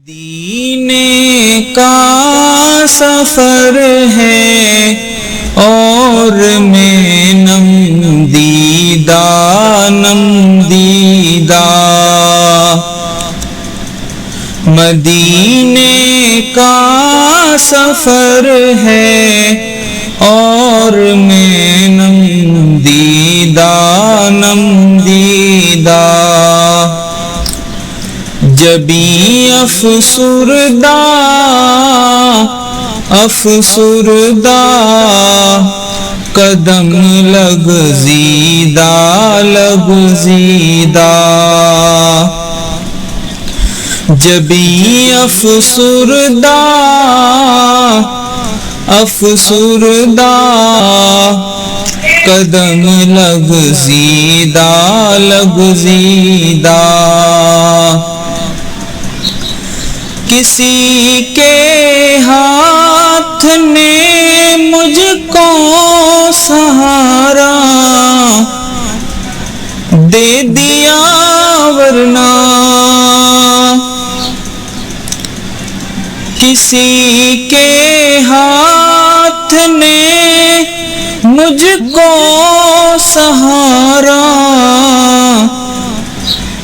مدینے کا سفر ہے اور میں نم دیدہ مدینے کا سفر ہے اور میں نم دیدہ جبی افسردہ قدم لغزیدہ جبی افسردہ قدم لغزیدہ کسی کے ہاتھ نے مجھ کو سہارا دے دیا ورنہ کسی کے ہاتھ نے مجھ کو سہارا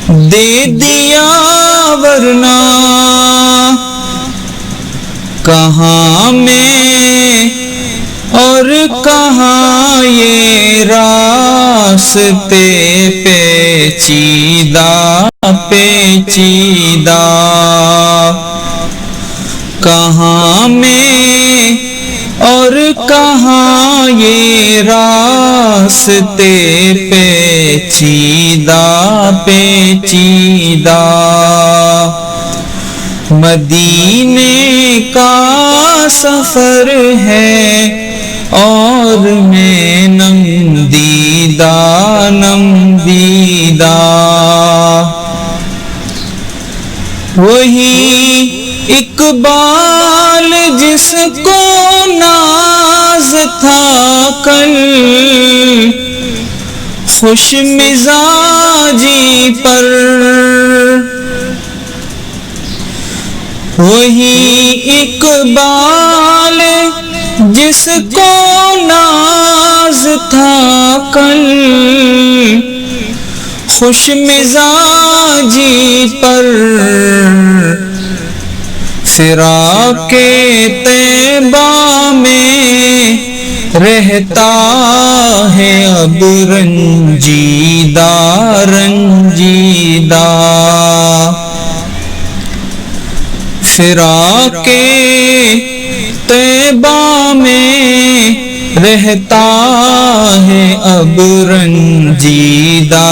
دے دیا ورنہ کہاں میں اور کہاں یہ راستے پیچیدہ کہاں میں اور کہاں یہ راستے پیچیدہ مدینے کا سفر ہے اور میں نم دیدہ وہی اقبال جس کو ناز تھا کل خوش مزاجی پر وہی اقبال جس کو ناز تھا کل خوش مزاجی پر فراق طیبہ میں رہتا ہے اب رنجیدہ فراق طیبہ میں رہتا ہے اب رنجیدہ